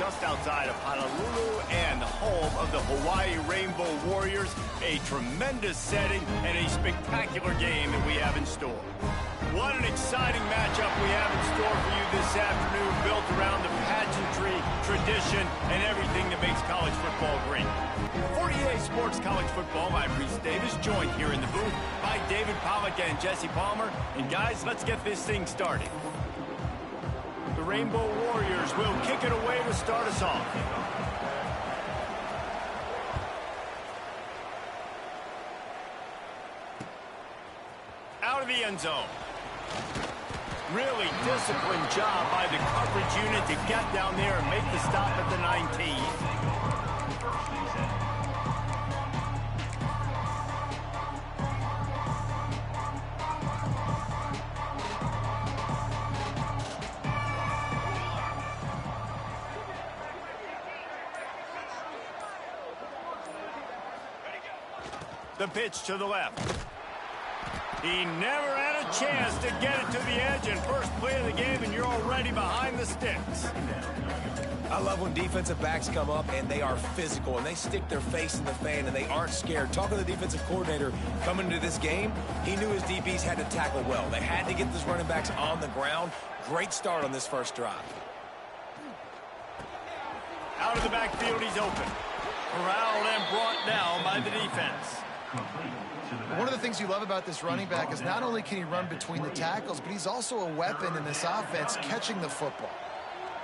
just outside of Honolulu and the home of the Hawaii Rainbow Warriors. A tremendous setting and a spectacular game that we have in store. What an exciting matchup we have in store for you this afternoon, built around the pageantry, tradition, and everything that makes college football great. For EA Sports College Football, I'm Reese Davis, joined here in the booth by David Pollack and Jesse Palmer. And guys, let's get this thing started. The Rainbow Warriors will kick it away to start us off. Out of the end zone. Really disciplined job by the coverage unit to get down there and make the stop at the 19. The pitch to the left. He never had a chance to get it to the edge in first play of the game, and you're already behind the sticks. I love when defensive backs come up and they are physical and they stick their face in the fan and they aren't scared. Talking to the defensive coordinator coming into this game, he knew his DBs had to tackle well. They had to get those running backs on the ground. Great start on this first drive. Out of the backfield, he's open. Corralled and brought down by the defense. One of the things you love about this running back is not only can he run between the tackles, but he's also a weapon in this offense catching the football.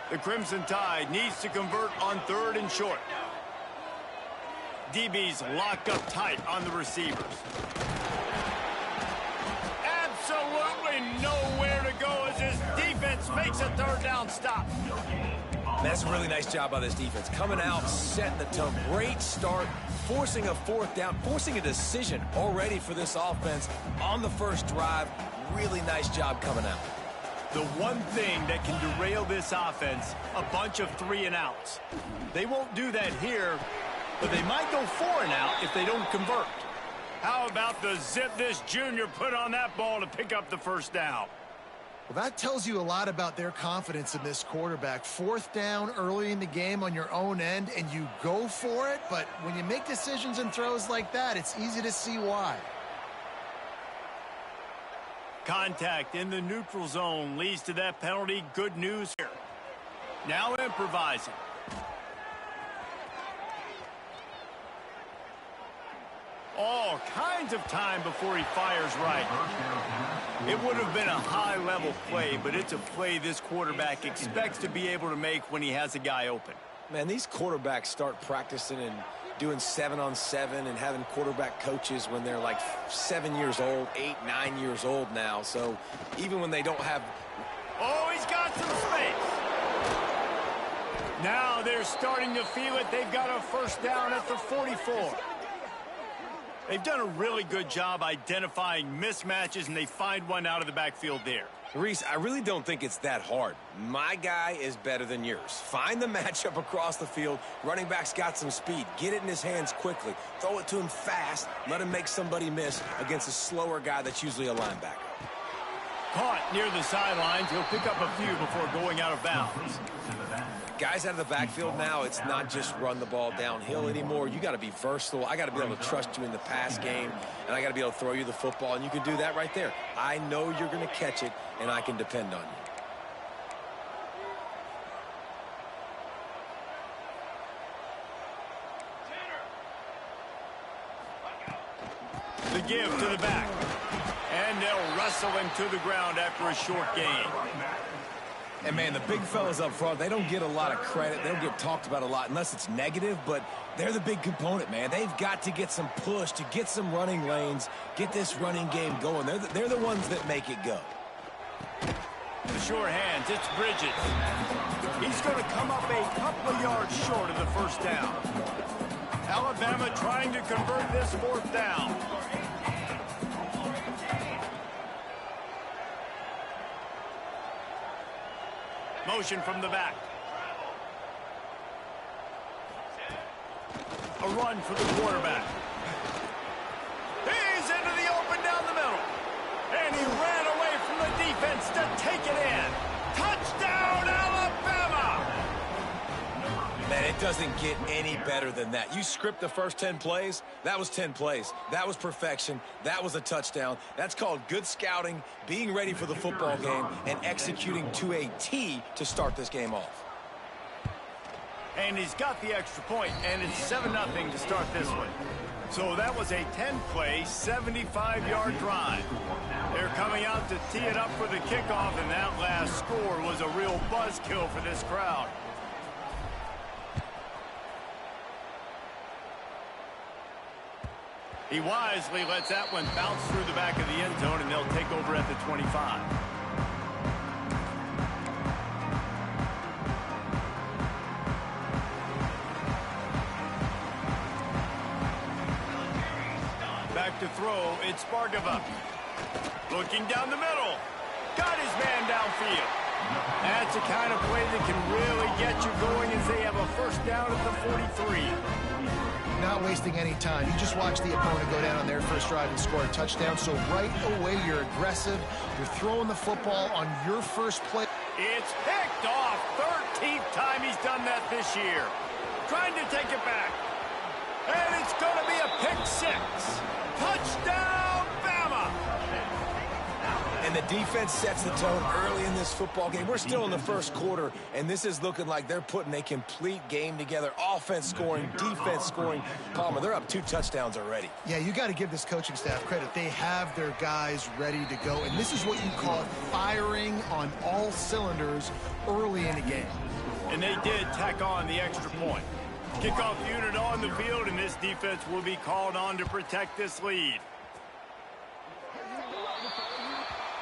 The Crimson Tide needs to convert on 3rd and short. DB's locked up tight on the receivers. Absolutely nowhere to go as his defense makes a 3rd down stop. That's a really nice job by this defense. Coming out, setting the tone. Great start, forcing a 4th down, forcing a decision already for this offense on the first drive. Really nice job coming out. The one thing that can derail this offense, a bunch of 3 and outs. They won't do that here, but they might go 4 and out if they don't convert. How about the zip this junior put on that ball to pick up the 1st down? Well, that tells you a lot about their confidence in this quarterback. 4th down early in the game on your own end, and you go for it. But when you make decisions and throws like that, it's easy to see why. Contact in the neutral zone leads to that penalty. Good news here. Now improvising. All kinds of time before he fires right. It would have been a high-level play, but it's a play this quarterback expects to be able to make when he has a guy open. Man, these quarterbacks start practicing and doing 7-on-7 and having quarterback coaches when they're like 7 years old, 8, 9 years old now. So even when they don't have... Oh, he's got some space. Now they're starting to feel it. They've got a 1st down at the 44. They've done a really good job identifying mismatches, and they find one out of the backfield there. Reese, I really don't think it's that hard. My guy is better than yours. Find the matchup across the field. Running back's got some speed. Get it in his hands quickly. Throw it to him fast. Let him make somebody miss against a slower guy that's usually a linebacker. Caught near the sidelines. He'll pick up a few before going out of bounds. Guys out of the backfield now, it's not just run the ball downhill anymore. You got to be versatile. I got to be able to trust you in the pass game, and I got to be able to throw you the football, and you can do that right there. I know you're going to catch it, and I can depend on you. The give to the back. And they'll wrestle him to the ground after a short gain. And, man, the big fellas up front, they don't get a lot of credit. They don't get talked about a lot unless it's negative, but they're the big component, man. They've got to get some push, to get some running lanes, get this running game going. They're the ones that make it go. The sure hands, it's Bridges. He's going to come up a couple of yards short of the 1st down. Alabama trying to convert this 4th down. Motion from the back. A run for the quarterback. He's into the open down the middle. And he ran away from the defense to take it in. Touchdown, Alabama! And it doesn't get any better than that. You script the first 10 plays, that was 10 plays. That was perfection. That was a touchdown. That's called good scouting, being ready for the football game, and executing to a T to start this game off. And he's got the extra point, and it's 7-0 to start this one. So that was a 10-play, 75-yard drive. They're coming out to tee it up for the kickoff, and that last score was a real buzzkill for this crowd. He wisely lets that one bounce through the back of the end zone, and they'll take over at the 25. Back to throw, it's Spargava. Looking down the middle. Got his man downfield. That's the kind of play that can really get you going as they have a first down at the 43. Not wasting any time. You just watch the opponent go down on their first drive and score a touchdown. So right away, you're aggressive. You're throwing the football on your first play. It's picked off. 13th time he's done that this year. Trying to take it back. And it's going to be a pick six. Touchdown, Bama! And the defense sets the tone early in this football game. We're still in the first quarter, and this is looking like they're putting a complete game together. Offense scoring, defense scoring. Palmer, they're up 2 touchdowns already. Yeah, you got to give this coaching staff credit. They have their guys ready to go, and this is what you call firing on all cylinders early in the game. And they did tack on the extra point. Kickoff unit on the field, and this defense will be called on to protect this lead.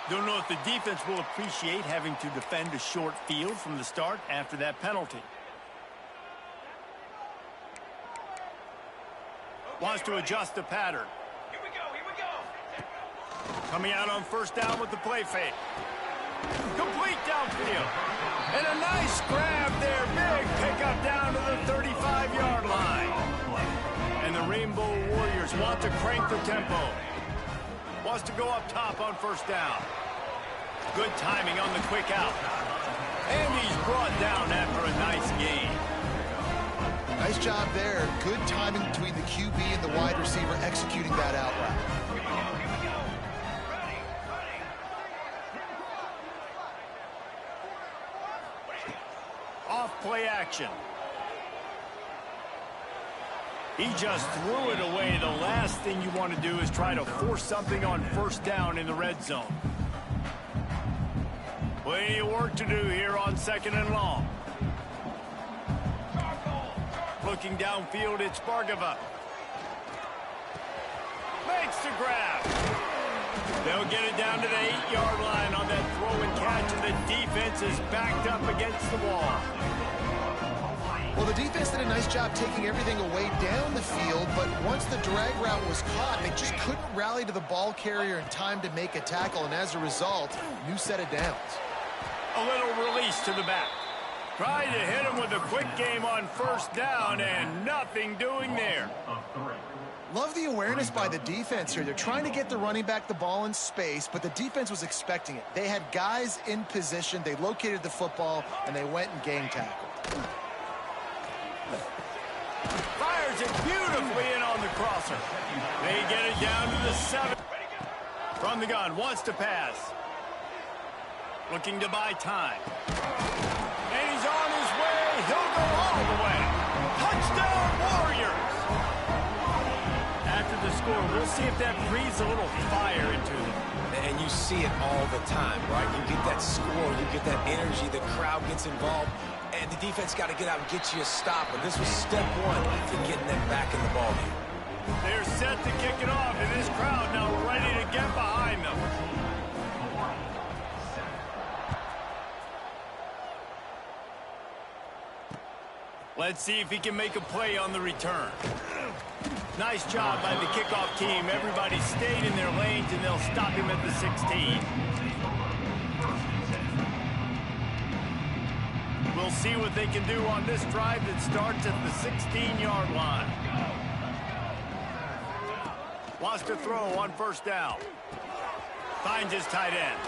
Don't know if the defense will appreciate having to defend a short field from the start after that penalty. Wants to adjust the pattern. Here we go. Coming out on first down with the play fake. Complete downfield. And a nice grab there. Big pickup down to the 35-yard line. And the Rainbow Warriors want to crank the tempo. Wants to go up top on first down. Good timing on the quick out. And he's brought down after a nice gain. Nice job there. Good timing between the QB and the wide receiver executing that out route. Off-play action. He just threw it away. The last thing you want to do is try to force something on first down in the red zone. Plenty of work to do here on 2nd and long. Looking downfield, it's Spargava. Makes the grab. They'll get it down to the 8-yard line on that throw and catch, and the defense is backed up against the wall. Well, the defense did a nice job taking everything away down the field, but once the drag route was caught, they just couldn't rally to the ball carrier in time to make a tackle, and as a result, new set of downs. A little release to the back. Tried to hit him with a quick game on first down, and nothing doing there. Love the awareness by the defense here. They're trying to get the running back the ball in space, but the defense was expecting it. They had guys in position, they located the football, and they went and game tackled. Fires it beautifully in on the crosser. They get it down to the 7. From the gun, wants to pass. Looking to buy time. And he's on his way. He'll go all the way. Touchdown, Warriors! After the score, we'll see if that breathes a little fire into them. And you see it all the time, right? You get that score, you get that energy, the crowd gets involved, and the defense got to get out and get you a stop. But this was step one to getting them back in the ball game. They're set to kick it off, and this crowd now ready to get behind them. Let's see if he can make a play on the return. Nice job by the kickoff team. Everybody stayed in their lanes, and they'll stop him at the 16. We'll see what they can do on this drive that starts at the 16-yard line. Wants to throw on first down. Finds his tight end.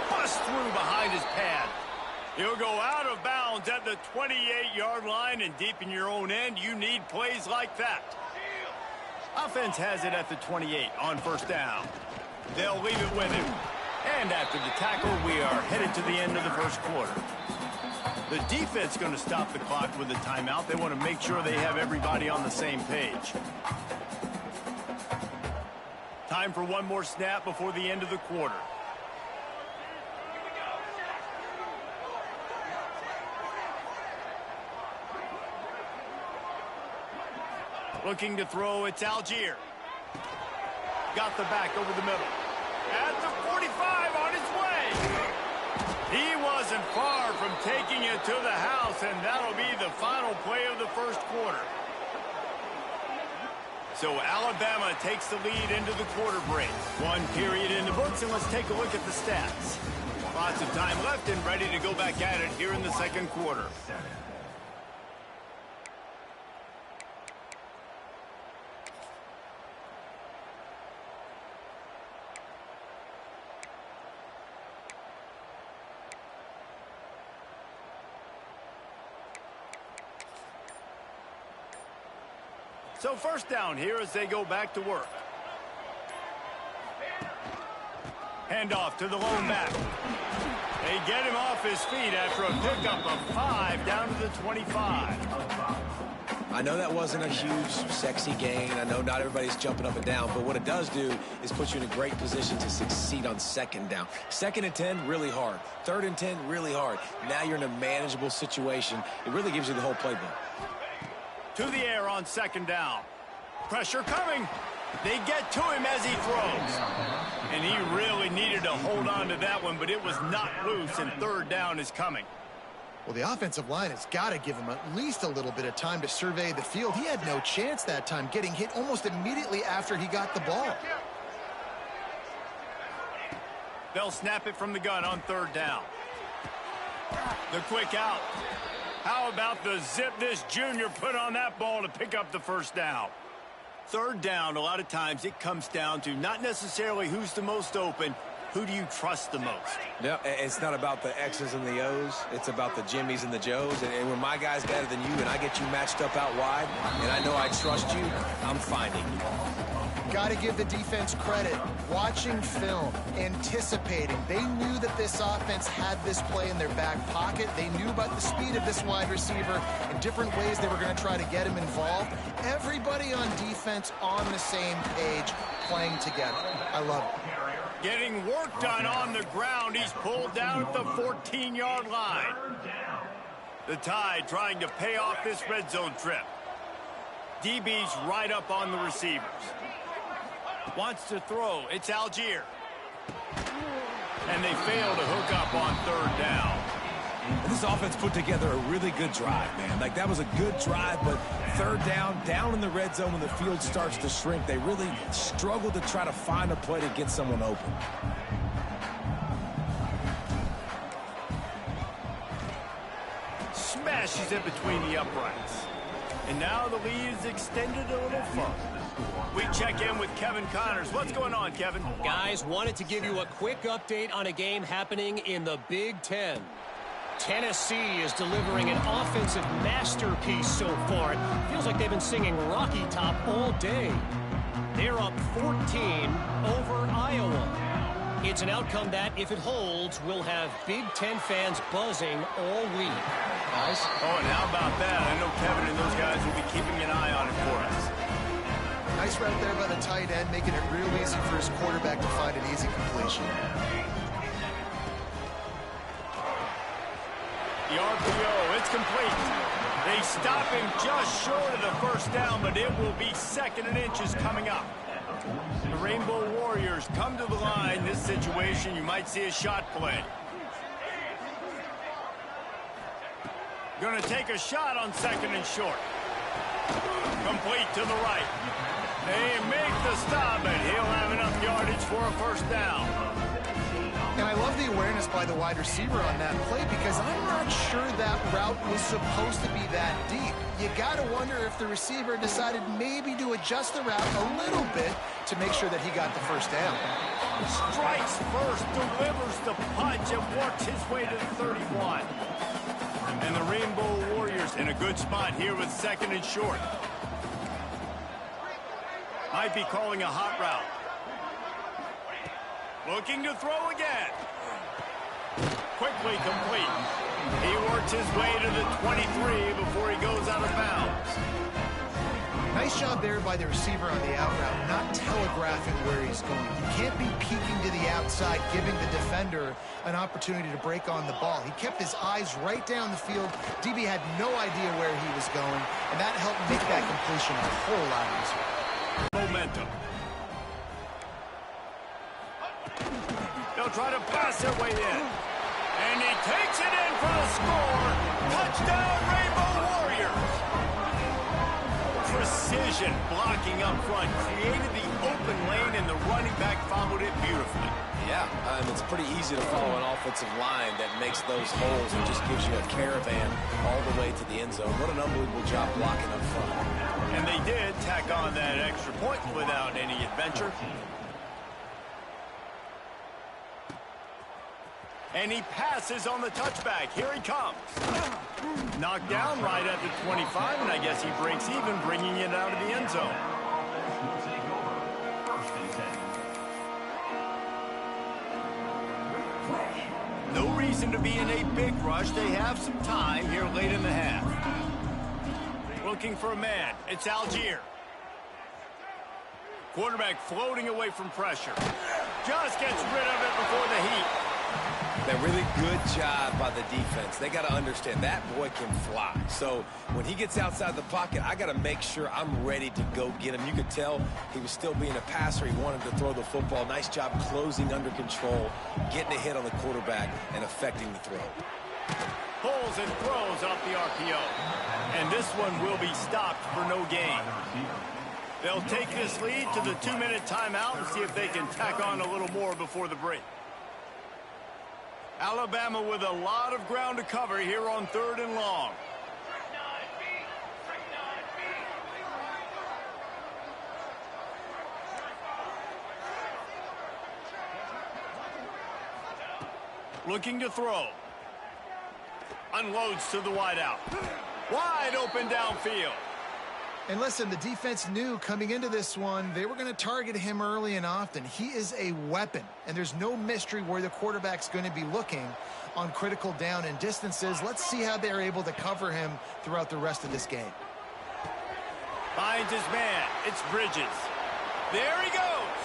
Bust through behind his pad. You'll go out of bounds at the 28-yard line, and deep in your own end, you need plays like that. Offense has it at the 28 on first down. They'll leave it with him. And after the tackle, we are headed to the end of the first quarter. The defense going to stop the clock with a timeout. They want to make sure they have everybody on the same page. Time for one more snap before the end of the quarter. Looking to throw, it's Algier. Got the back over the middle. At the 45 on his way. He wasn't far from taking it to the house, and that'll be the final play of the first quarter. So Alabama takes the lead into the quarter break. One period in the books, and let's take a look at the stats. Lots of time left and ready to go back at it here in the second quarter. So first down here as they go back to work. Handoff to the lone back. They get him off his feet after a pickup of 5 down to the 25. I know that wasn't a huge, sexy gain. I know not everybody's jumping up and down, but what it does do is put you in a great position to succeed on second down. Second and 10, really hard. Third and 10, really hard. Now you're in a manageable situation. It really gives you the whole playbook. To the air on second down. Pressure coming. They get to him as he throws. And he really needed to hold on to that one, but it was not loose, and third down is coming. Well, the offensive line has got to give him at least a little bit of time to survey the field. He had no chance that time, getting hit almost immediately after he got the ball. They'll snap it from the gun on third down. The quick out. How about the zip this junior put on that ball to pick up the first down? Third down, a lot of times it comes down to not necessarily who's the most open, who do you trust the most? No, it's not about the X's and the O's. It's about the Jimmys and the Joes. And when my guy's better than you and I get you matched up out wide, and I know I trust you, I'm finding you. Got to give the defense credit. Watching film, anticipating. They knew that this offense had this play in their back pocket. They knew about the speed of this wide receiver and different ways they were going to try to get him involved. Everybody on defense on the same page, playing together. I love it. Getting work done on the ground. He's pulled down at the 14-yard line. The Tide trying to pay off this red zone trip. DB's right up on the receivers. Wants to throw. It's Algier. And they fail to hook up on third down. This offense put together a really good drive, man. Like, that was a good drive, but third down in the red zone when the field starts to shrink, they really struggled to try to find a play to get someone open. Smashes it between the uprights. And now the lead is extended a little further. We check in with Kevin Connors. What's going on, Kevin? Guys, wanted to give you a quick update on a game happening in the Big Ten. Tennessee is delivering an offensive masterpiece so far. It feels like they've been singing Rocky Top all day. They're up 14 over Iowa. It's an outcome that, if it holds, will have Big Ten fans buzzing all week. Guys? Oh, and how about that? I know Kevin and those guys will be keeping an eye on it for us. Nice route there by the tight end, making it real easy for his quarterback to find an easy completion. The RPO, it's complete. They stop him just short of the first down, but it will be second and inches coming up. The Rainbow Warriors come to the line. This situation, you might see a shot play. Going to take a shot on second and short. Complete to the right. They make the stop, and he'll have enough yardage for a first down. And I love the awareness by the wide receiver on that play because I'm not sure that route was supposed to be that deep. You got to wonder if the receiver decided maybe to adjust the route a little bit to make sure that he got the first down. Strikes first, delivers the punch, and works his way to the 31. And the Rainbow Warriors in a good spot here with 2nd and short. Might be calling a hot route. Looking to throw again. Quickly complete. He works his way to the 23 before he goes out of bounds. Nice job there by the receiver on the out route, not telegraphing where he's going. You can't be peeking to the outside, giving the defender an opportunity to break on the ball. He kept his eyes right down the field. DB had no idea where he was going, and that helped make that completion a whole lot easier. Momentum. They'll try to pass their way in. And he takes it in for the score. Touchdown, Rainbow Warriors. Precision blocking up front. Created the open lane, and the running back followed it beautifully. Yeah, and it's pretty easy to follow an offensive line that makes those holes and just gives you a caravan all the way to the end zone. What an unbelievable job blocking up front. And they did tack on that extra point without any adventure. And he passes on the touchback. Here he comes. Knocked down right at the 25, and I guess he breaks even, bringing it out of the end zone. No reason to be in a big rush. They have some time here late in the half. Looking for a man. It's Algier. Quarterback floating away from pressure. Just gets rid of it before the heat. A really good job by the defense. They got to understand that boy can fly. So when he gets outside the pocket, I got to make sure I'm ready to go get him. You could tell he was still being a passer. He wanted to throw the football. Nice job closing under control, getting a hit on the quarterback, and affecting the throw. Pulls and throws off the RPO. And this one will be stopped for no gain. They'll take this lead to the 2-minute timeout and see if they can tack on a little more before the break. Alabama with a lot of ground to cover here on 3rd and long. Looking to throw. Unloads to the wideout. Wide open downfield. And listen, the defense knew coming into this one, they were going to target him early and often. He is a weapon, and there's no mystery where the quarterback's going to be looking on critical down and distances. Let's see how they're able to cover him throughout the rest of this game. Finds his man. It's Bridges. There he goes.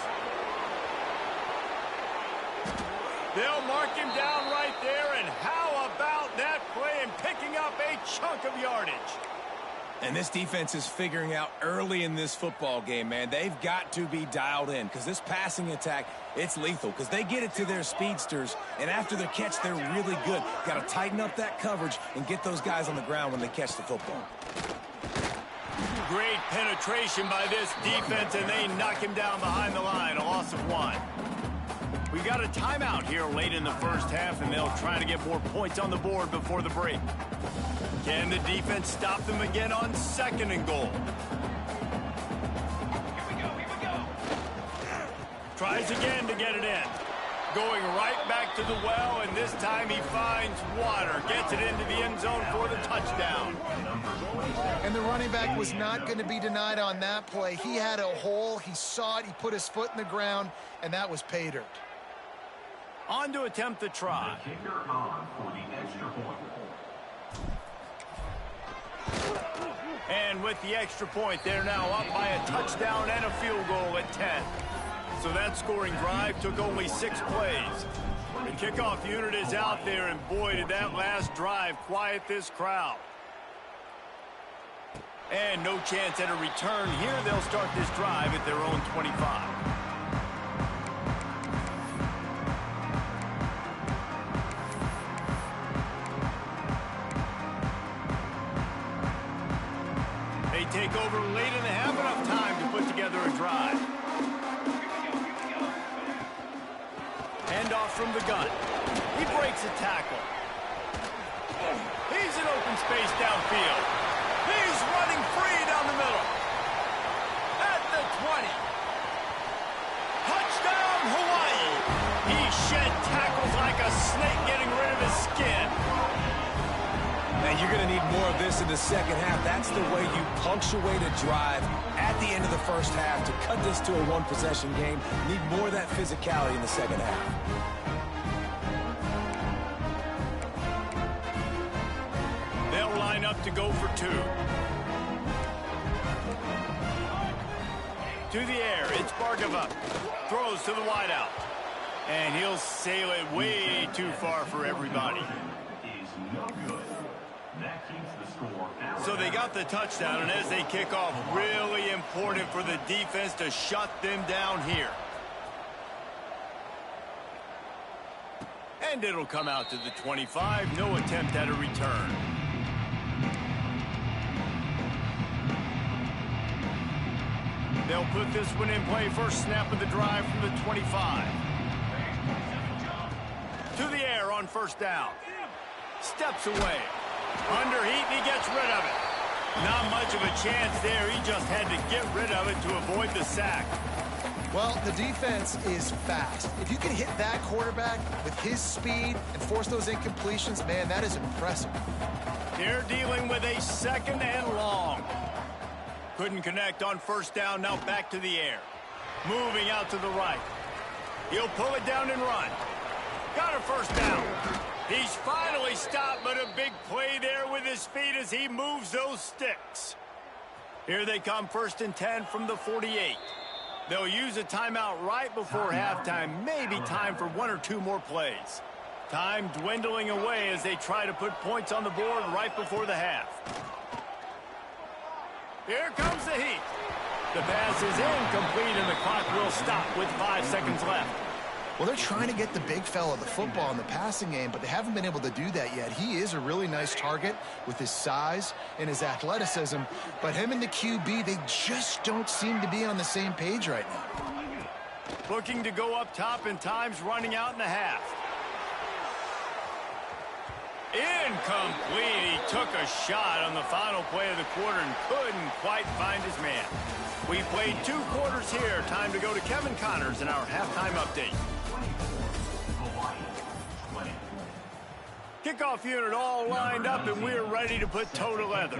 They'll mark him down right there, and how about that play and picking up a chunk of yardage? And this defense is figuring out early in this football game, man. They've got to be dialed in because this passing attack, it's lethal because they get it to their speedsters, and after their catch, they're really good. Got to tighten up that coverage and get those guys on the ground when they catch the football. Great penetration by this defense, and they knock him down behind the line. A loss of 1. We got a timeout here late in the first half, and they'll try to get more points on the board before the break. Can the defense stop them again on 2nd and goal? Here we go. Tries again to get it in. Going right back to the well, and this time he finds water. Gets it into the end zone for the touchdown. And the running back was not going to be denied on that play. He had a hole. He saw it. He put his foot in the ground, and that was pay dirt. On to attempt the try. Kicker on for the extra point. And with the extra point, they're now up by a touchdown and a field goal at 10. So that scoring drive took only 6 plays. The kickoff unit is out there, and boy, did that last drive quiet this crowd. And no chance at a return here. They'll start this drive at their own 25. They take over late in the half, enough time to put together a drive. Hand off from the gun. He breaks a tackle. He's in open space downfield. He's running free down the middle. At the 20. Touchdown, Hawaii. He shed tackles like a snake getting rid of his skin. And you're going to need more of this in the second half. That's the way you punctuate a drive at the end of the first half to cut this to a one-possession game. Need more of that physicality in the second half. They'll line up to go for two. To the air, it's Bargava. Throws to the wideout. And he'll sail it way too far for everybody. Is no good. That keeps the score out. So they got the touchdown, and as they kick off, really important for the defense to shut them down here. And it'll come out to the 25. No attempt at a return. They'll put this one in play. First snap of the drive from the 25. To the air on first down. Steps away. Under heat, and he gets rid of it. Not much of a chance there. He just had to get rid of it to avoid the sack. Well, the defense is fast. If you can hit that quarterback with his speed and force those incompletions, man, that is impressive. They're dealing with a second and long. Couldn't connect on first down. Now back to the air. Moving out to the right. He'll pull it down and run. Got a first down. He's finally stopped, but a big play there with his feet as he moves those sticks. Here they come, first and 10 from the 48. They'll use a timeout right before halftime. Maybe time for one or two more plays. Time dwindling away as they try to put points on the board right before the half. Here comes the heat. The pass is incomplete, and the clock will stop with 5 seconds left. Well, they're trying to get the big fella the football in the passing game, but they haven't been able to do that yet. He is a really nice target with his size and his athleticism, but him and the QB, they just don't seem to be on the same page right now. Looking to go up top, and time's running out in the half. Incomplete. He took a shot on the final play of the quarter and couldn't quite find his man. We played 2 quarters here. Time to go to Kevin Connors in our halftime update. Kickoff unit all lined up, and we're ready to put toe to leather.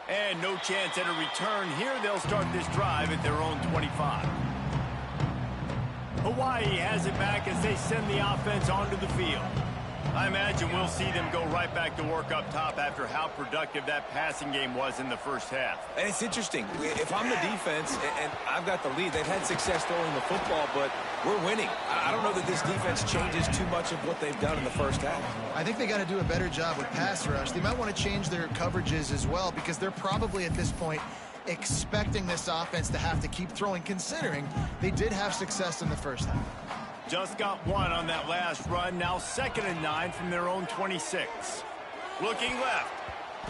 And no chance at a return here. They'll start this drive at their own 25. Hawaii has it back as they send the offense onto the field. I imagine we'll see them go right back to work up top after how productive that passing game was in the first half. And it's interesting. If I'm the defense and I've got the lead, they've had success throwing the football, but we're winning. I don't know that this defense changes too much of what they've done in the first half. I think they got to do a better job with pass rush. They might want to change their coverages as well, because they're probably at this point expecting this offense to have to keep throwing, considering they did have success in the first half. Just got one on that last run. Now 2nd and 9 from their own 26. Looking left.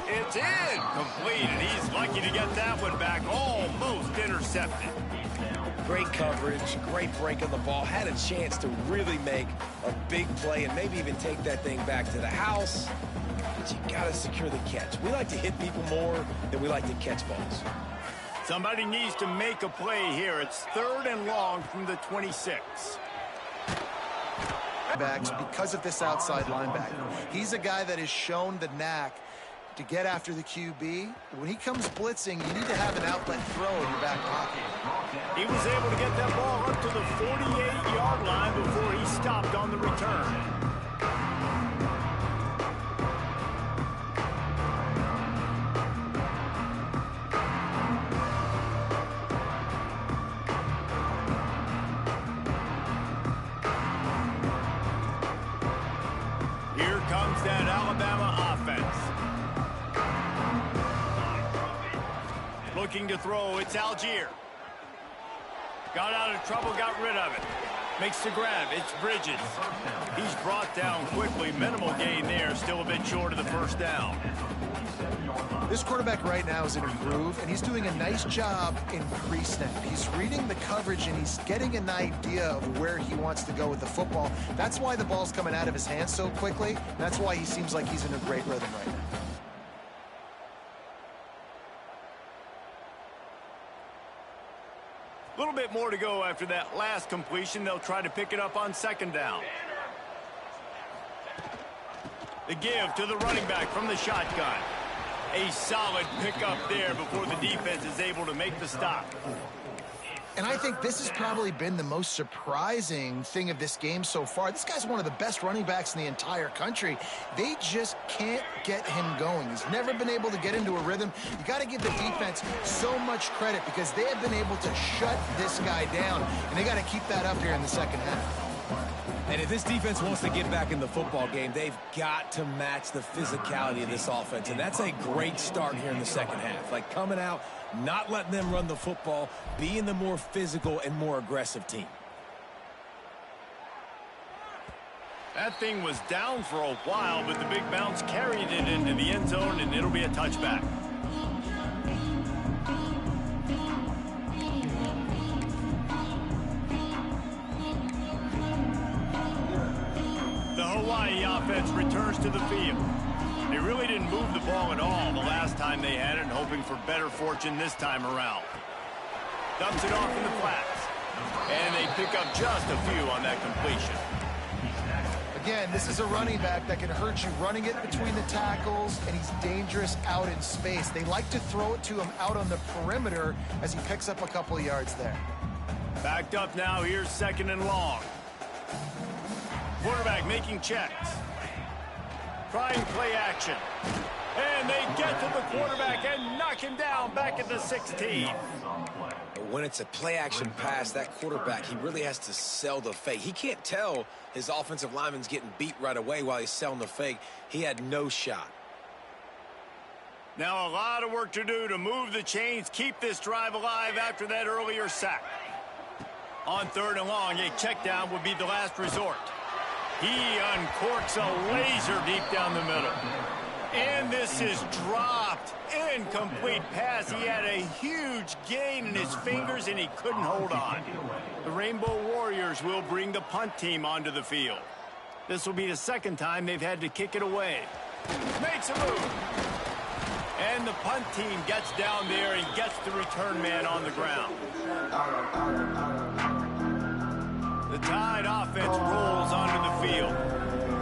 It's incomplete, and he's lucky to get that one back. Almost intercepted. Great coverage, great break on the ball. Had a chance to really make a big play and maybe even take that thing back to the house. But you got to secure the catch. We like to hit people more than we like to catch balls. Somebody needs to make a play here. It's 3rd and long from the 26. Because of this outside linebacker. He's a guy that has shown the knack to get after the QB. When he comes blitzing, you need to have an outlet throw in your back pocket. He was able to get that ball up to the 48-yard line before he stopped on the return. That Alabama offense. Looking to throw, it's Algier. Got out of trouble, got rid of it. Makes the grab. It's Bridges. He's brought down quickly. Minimal gain there. Still a bit short of the first down. This quarterback right now is in a groove, and he's doing a nice job in pre-snap. He's reading the coverage, and he's getting an idea of where he wants to go with the football. That's why the ball's coming out of his hands so quickly. That's why he seems like he's in a great rhythm right now. A little bit more to go after that last completion. They'll try to pick it up on second down. The give to the running back from the shotgun. A solid pickup there before the defense is able to make the stop. And I think this has probably been the most surprising thing of this game so far. This guy's one of the best running backs in the entire country. They just can't get him going. He's never been able to get into a rhythm. You got to give the defense so much credit because they have been able to shut this guy down, and they got to keep that up here in the second half. And if this defense wants to get back in the football game, they've got to match the physicality of this offense. And that's a great start here in the second half. Like coming out, not letting them run the football, being the more physical and more aggressive team. That thing was down for a while, but the big bounce carried it into the end zone, and it'll be a touchback. Hawaii offense returns to the field. They really didn't move the ball at all the last time they had it, hoping for better fortune this time around. Dumps it off in the flats. And they pick up just a few on that completion. Again, this is a running back that can hurt you running it between the tackles, and he's dangerous out in space. They like to throw it to him out on the perimeter as he picks up a couple of yards there. Backed up now. Here's second and long. Quarterback making checks. Trying play action. And they get to the quarterback and knock him down back at the 16. When it's a play action pass, that quarterback, he really has to sell the fake. He can't tell his offensive lineman's getting beat right away while he's selling the fake. He had no shot. Now a lot of work to do to move the chains, keep this drive alive after that earlier sack. On third and long, a check down would be the last resort. He uncorks a laser deep down the middle. And this is dropped. Incomplete pass. He had a huge gain in his fingers, and he couldn't hold on. The Rainbow Warriors will bring the punt team onto the field. This will be the second time they've had to kick it away. Makes a move. And the punt team gets down there and gets the return man on the ground. The Tide offense rolls onto the field.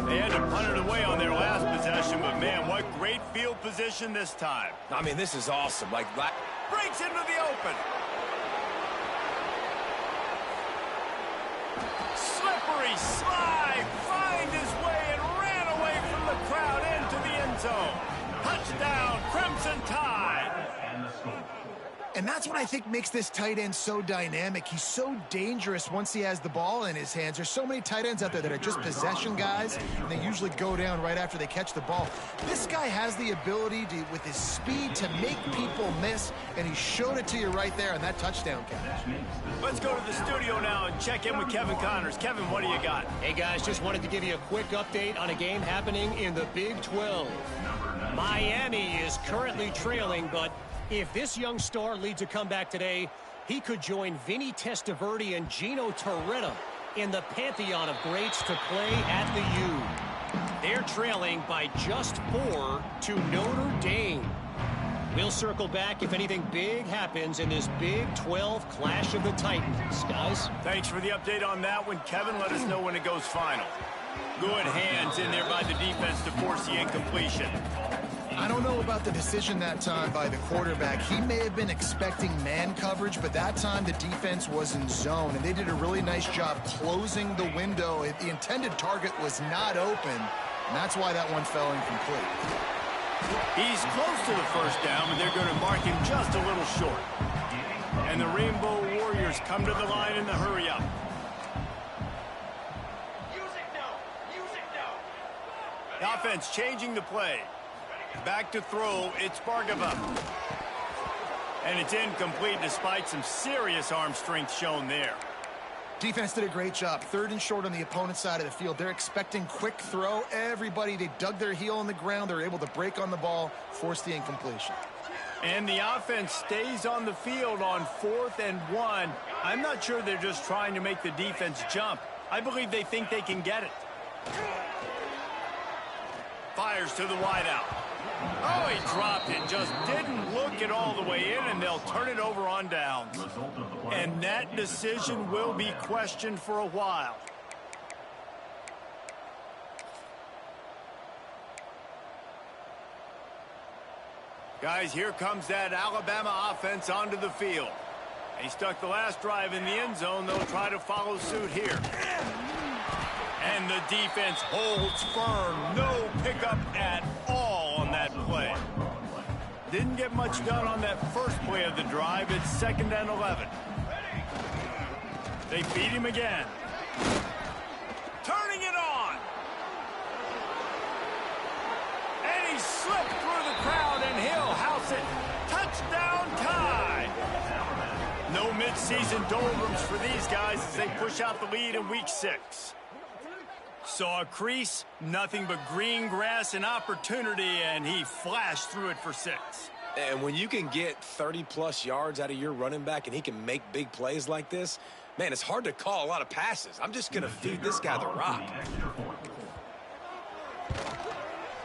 They had to punt it away on their last possession, but man, what great field position this time. I mean, this is awesome. Breaks into the open. Slippery slide, find his way and ran away from the crowd into the end zone. Touchdown, Crimson Tide. And that's what I think makes this tight end so dynamic. He's so dangerous once he has the ball in his hands. There's so many tight ends out there that are just possession guys, and they usually go down right after they catch the ball. This guy has the ability to, with his speed, to make people miss, and he showed it to you right there on that touchdown catch. Let's go to the studio now and check in with Kevin Connors. Kevin, what do you got? Hey, guys, just wanted to give you a quick update on a game happening in the Big 12. Miami is currently trailing, but if this young star leads a comeback today, he could join Vinny Testaverde and Gino Torretta in the pantheon of greats to play at the U. They're trailing by just 4 to Notre Dame. We'll circle back if anything big happens in this Big 12 Clash of the Titans. Guys? Thanks for the update on that one, Kevin. Let us know when it goes final. Good hands in there by the defense to force the incompletion. I don't know about the decision that time by the quarterback. He may have been expecting man coverage, but that time the defense was in zone, and they did a really nice job closing the window. The intended target was not open, and that's why that one fell incomplete. He's close to the first down, but they're going to mark him just a little short. And the Rainbow Warriors come to the line in the hurry-up. The offense changing the play. Back to throw, it's Bargava. And it's incomplete despite some serious arm strength shown there. Defense did a great job. 3rd and short on the opponent's side of the field. They're expecting quick throw. Everybody, they dug their heel on the ground. They're able to break on the ball, force the incompletion. And the offense stays on the field on 4th and 1. I'm not sure they're just trying to make the defense jump. I believe they think they can get it. Fires to the wideout. Oh, he dropped it. Just didn't look it all the way in, and they'll turn it over on downs. And that decision will be questioned for a while. Guys, here comes that Alabama offense onto the field. They stuck the last drive in the end zone. They'll try to follow suit here. And the defense holds firm. No pickup at all on that play. Didn't get much done on that first play of the drive. It's 2nd and 11. They beat him again. Turning it on. And he slipped through the crowd, and he'll house it. Touchdown tie. No midseason doldrums for these guys as they push out the lead in Week 6. Saw a crease, nothing but green grass and opportunity, and he flashed through it for 6. And when you can get 30-plus yards out of your running back and he can make big plays like this, man, it's hard to call a lot of passes. I'm just going to feed this guy the rock.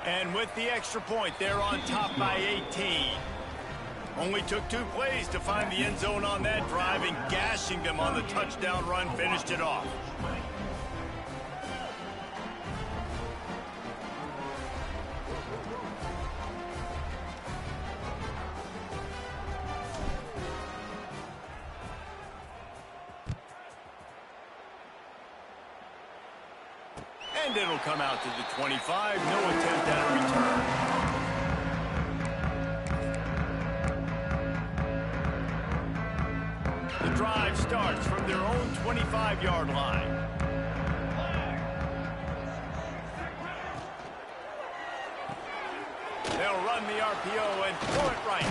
And with the extra point, they're on top by 18. Only took 2 plays to find the end zone on that drive, and gashing them on the touchdown run finished it off. And it'll come out to the 25. No attempt at a return. The drive starts from their own 25-yard line. They'll run the RPO and throw it right.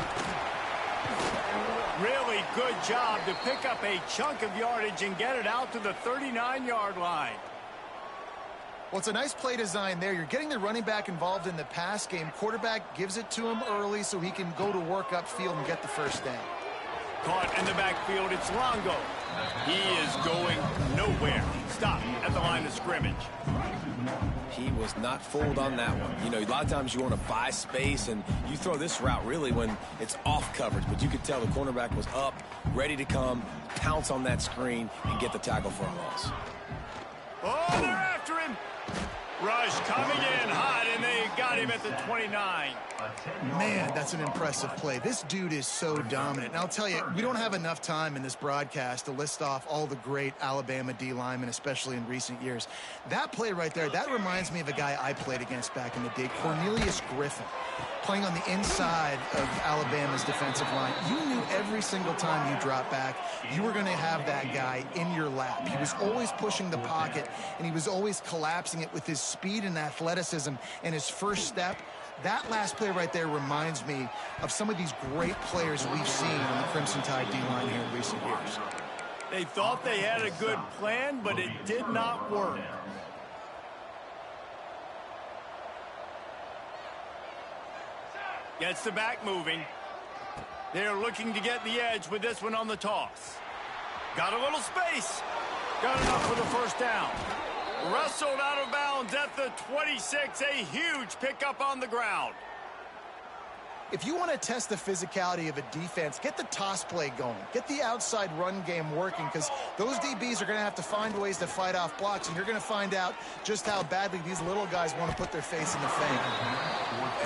Really good job to pick up a chunk of yardage and get it out to the 39-yard line. Well, it's a nice play design there. You're getting the running back involved in the pass game. Quarterback gives it to him early so he can go to work upfield and get the first down. Caught in the backfield, it's Longo. He is going nowhere. Stop at the line of scrimmage. He was not fooled on that one. You know, a lot of times you want to buy space, and you throw this route really when it's off coverage. But you could tell the cornerback was up, ready to come, pounce on that screen, and get the tackle for a loss. Oh, they're after him. Rush coming in hot, and they got him at the 29. Man, that's an impressive play. This dude is so dominant. And I'll tell you, we don't have enough time in this broadcast to list off all the great Alabama D linemen, especially in recent years. That play right there, that reminds me of a guy I played against back in the day, Cornelius Griffin, playing on the inside of Alabama's defensive line. You knew every single time you dropped back, you were going to have that guy in your lap. He was always pushing the pocket, and he was always collapsing it with his speed and athleticism and his first step. That last play right there reminds me of some of these great players we've seen on the Crimson Tide D-line here in recent years. They thought they had a good plan, but it did not work. Gets the back moving. They're looking to get the edge with this one on the toss. Got a little space. Got enough for the first down. Wrestled out of bounds at the 26. A huge pickup on the ground. If you want to test the physicality of a defense, get the toss play going. Get the outside run game working, because those DBs are going to have to find ways to fight off blocks, and you're going to find out just how badly these little guys want to put their face in the fang.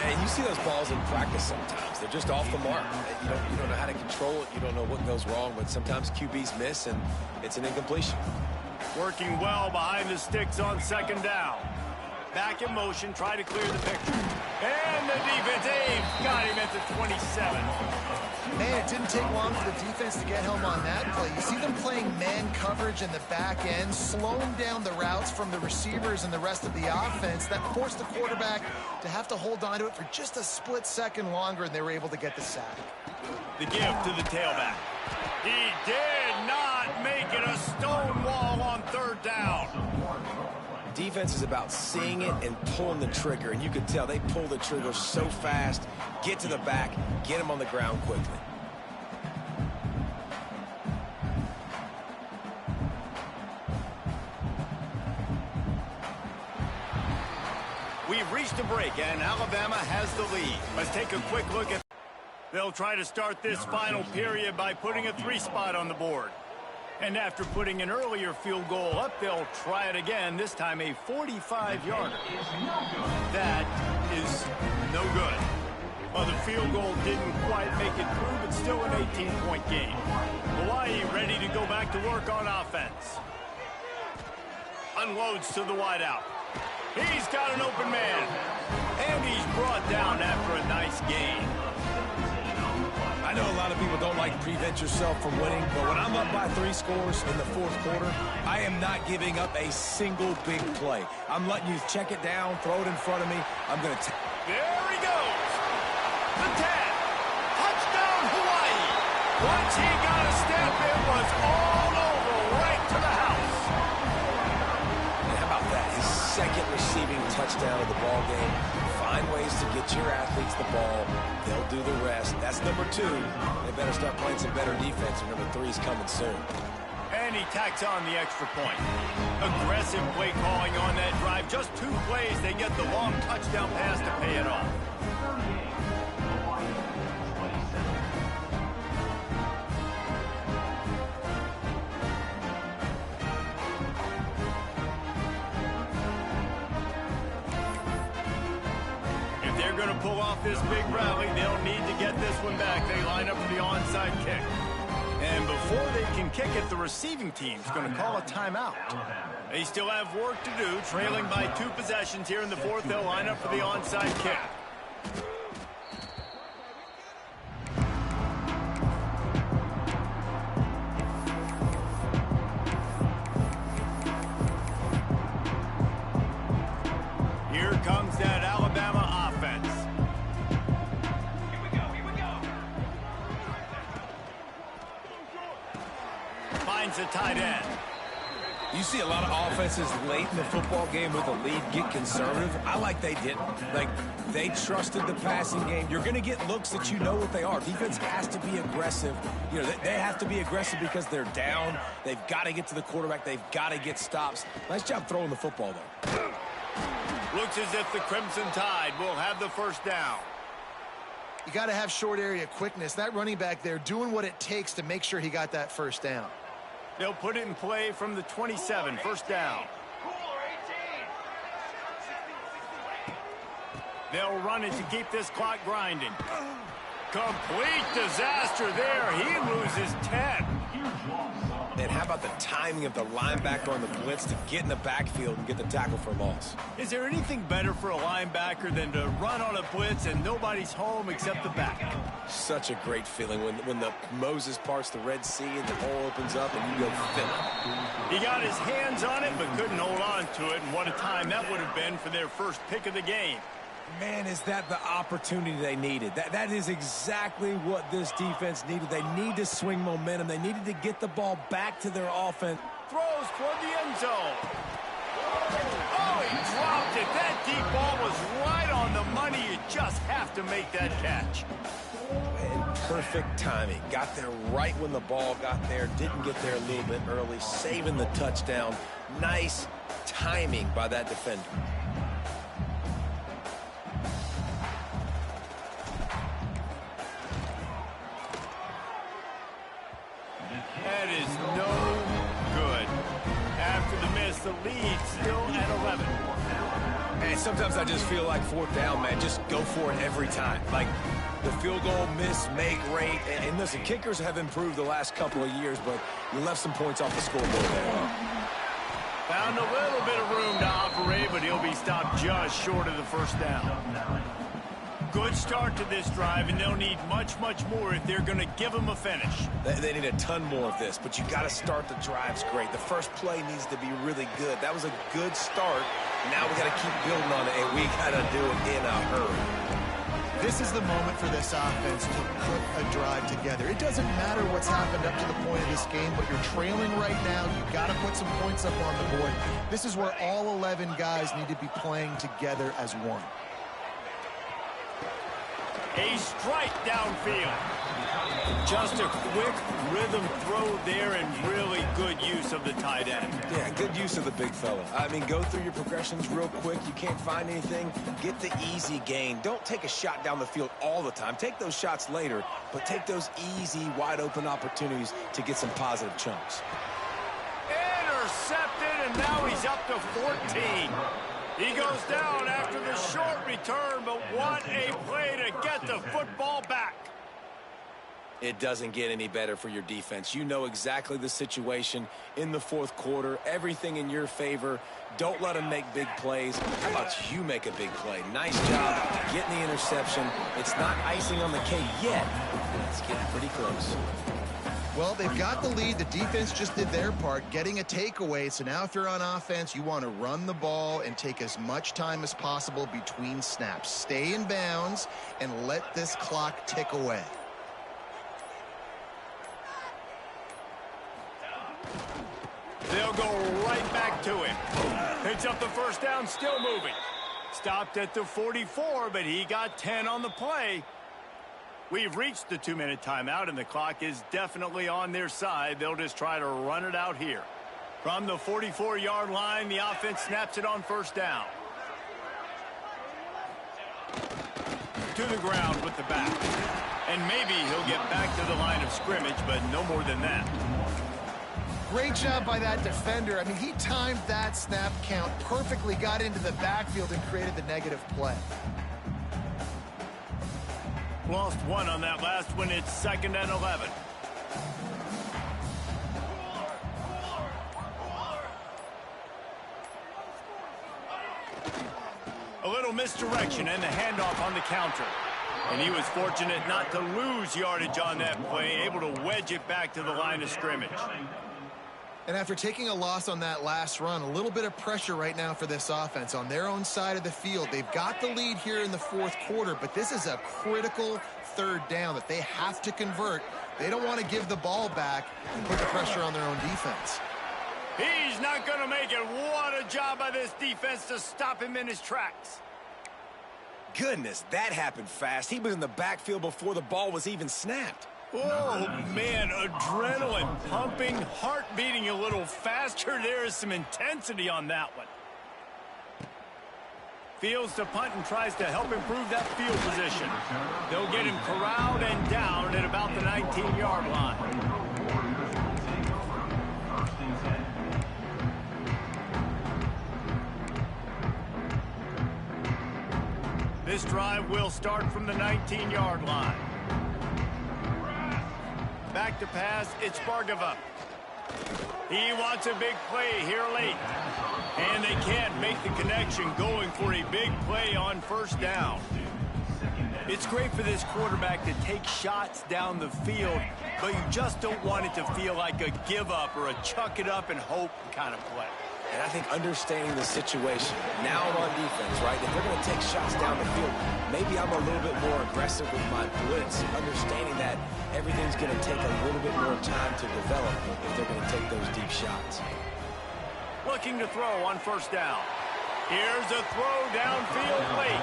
And you see those balls in practice sometimes. They're just off the mark. You don't know how to control it. You don't know what goes wrong, but sometimes QBs miss, and it's an incompletion. Working well behind the sticks on 2nd down. Back in motion, try to clear the picture. And the defense got him at the 27. Man, it didn't take long for the defense to get home on that play. You see them playing man coverage in the back end, slowing down the routes from the receivers and the rest of the offense. That forced the quarterback to have to hold on to it for just a split second longer, and they were able to get the sack. The give to the tailback. He did not make it a stone wall on third down. Defense is about seeing it and pulling the trigger, and you can tell they pull the trigger so fast, get to the back, get him on the ground quickly. We've reached a break, and Alabama has the lead. Let's take a quick look at... They'll try to start this final period by putting a 3-spot on the board. And after putting an earlier field goal up, they'll try it again, this time a 45-yarder. That is no good. Well, the field goal didn't quite make it through, but still an 18-point game. Hawaii ready to go back to work on offense. Unloads to the wideout. He's got an open man. And he's brought down after a nice gain. I know a lot of people don't like to prevent yourself from winning, but when I'm up by 3 scores in the fourth quarter, I am not giving up a single big play. I'm letting you check it down, throw it in front of me. I'm going to... There he goes. The 10. Touchdown, Hawaii. Once he got a step, it was all over right to the house. And how about that? His second receiving touchdown of the ball game. Find ways to get your athletes the ball. They'll do the rest. That's number 2. They better start playing some better defense, and number 3 is coming soon. And he tacks on the extra point. Aggressive play calling on that drive. Just 2 plays, they get the long touchdown pass to pay it off. They're going to pull off this big rally. They'll need to get this one back. They line up for the onside kick. And before they can kick it, the receiving team's going to call a timeout. They still have work to do, trailing by 2 possessions here in the fourth. They'll line up for the onside kick. Here comes that Alabama offense. Here we go. Finds a tight end. You see a lot of offenses late in the football game with a lead get conservative. I like they didn't. Like, they trusted the passing game. You're going to get looks that you know what they are. Defense has to be aggressive. You know, they have to be aggressive because they're down. They've got to get to the quarterback. They've got to get stops. Nice job throwing the football, though. Looks as if the Crimson Tide will have the first down. You got to have short area quickness. That running back there doing what it takes to make sure he got that first down. They'll put it in play from the 27, first down. They'll run it to keep this clock grinding. Complete disaster there. He loses 10. And how about the timing of the linebacker on the blitz to get in the backfield and get the tackle for loss? Is there anything better for a linebacker than to run on a blitz and nobody's home except the back? Such a great feeling when the Moses parts the Red Sea and the hole opens up and you go fill it. He got his hands on it but couldn't hold on to it, and what a time that would have been for their first pick of the game. Man, is that the opportunity they needed. That is exactly what this defense needed. They need to swing momentum. They needed to get the ball back to their offense. Throws toward the end zone. Oh, he dropped it. That deep ball was right on the money. You just have to make that catch. And perfect timing. Got there right when the ball got there. Didn't get there a little bit early. Saving the touchdown. Nice timing by that defender. That is no good. After the miss, the lead still at 11. And sometimes I just feel like fourth down, man. Just go for it every time. Like the field goal miss, make rate. And listen, kickers have improved the last couple of years, but you left some points off the scoreboard there. Found a little bit of room to operate, but he'll be stopped just short of the first down. good start to this drive, and they'll need much, much more if they're going to give them a finish. They need a ton more of this, but you got to start the drives great. The first play needs to be really good. That was a good start. Now we got to keep building on it, and we got to do it in a hurry. This is the moment for this offense to put a drive together. It doesn't matter what's happened up to the point of this game, but you're trailing right now. You've got to put some points up on the board. This is where all 11 guys need to be playing together as one. A strike downfield. Just a quick rhythm throw there and really good use of the tight end. Yeah, good use of the big fella. I mean, go through your progressions real quick. You can't find anything. Get the easy gain. Don't take a shot down the field all the time. Take those shots later, but take those easy, wide-open opportunities to get some positive chunks. Intercepted, and now he's up to 14. He goes down after the short return, but what a play to get the football back. It doesn't get any better for your defense. You know exactly the situation in the fourth quarter. Everything in your favor. Don't let them make big plays. How about you make a big play? Nice job getting the interception. It's not icing on the cake yet. It's getting pretty close. Well, they've got the lead. The defense just did their part, getting a takeaway. So now if you're on offense, you want to run the ball and take as much time as possible between snaps. Stay in bounds and let this clock tick away. They'll go right back to him. Picks up the first down, still moving. Stopped at the 44, but he got 10 on the play. We've reached the 2-minute timeout, and the clock is definitely on their side. They'll just try to run it out here. From the 44-yard line, the offense snaps it on first down. To the ground with the back. And maybe he'll get back to the line of scrimmage, but no more than that. Great job by that defender. I mean, he timed that snap count perfectly, got into the backfield, and created the negative play. Lost one on that last one. It's 2nd and 11. A little misdirection and the handoff on the counter. And he was fortunate not to lose yardage on that play, able to wedge it back to the line of scrimmage. And after taking a loss on that last run, a little bit of pressure right now for this offense on their own side of the field. They've got the lead here in the fourth quarter, but this is a critical third down that they have to convert. They don't want to give the ball back and put the pressure on their own defense. He's not going to make it. What a job by this defense to stop him in his tracks. Goodness, that happened fast. He was in the backfield before the ball was even snapped. Oh, man, adrenaline pumping, heart beating a little faster. There is some intensity on that one. Fields to punt and tries to help improve that field position. They'll get him corralled and down at about the 19-yard line. This drive will start from the 19-yard line. Back to pass, it's Bargava. He wants a big play here late. And they can't make the connection, going for a big play on first down. It's great for this quarterback to take shots down the field, but you just don't want it to feel like a give up or a chuck it up and hope kind of play. And I think understanding the situation, now I'm on defense, right? If they're going to take shots down the field, maybe I'm a little bit more aggressive with my blitz, understanding that everything's going to take a little bit more time to develop if they're going to take those deep shots. Looking to throw on first down. Here's a throw downfield late.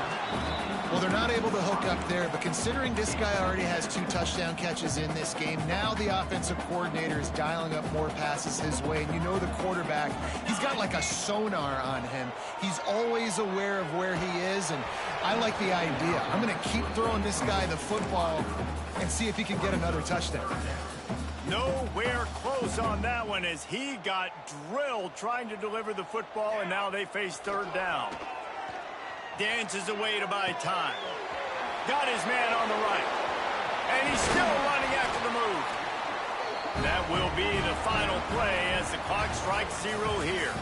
Well, they're not able to hook up there, but considering this guy already has 2 touchdown catches in this game, now the offensive coordinator is dialing up more passes his way. And you know the quarterback, he's got like a sonar on him. He's always aware of where he is, and I like the idea. I'm going to keep throwing this guy the football and see if he can get another touchdown. Nowhere close on that one as he got drilled trying to deliver the football, and now they face third down. Dances away to buy time. Got his man on the right. And he's still running after the move. That will be the final play as the clock strikes 0 here.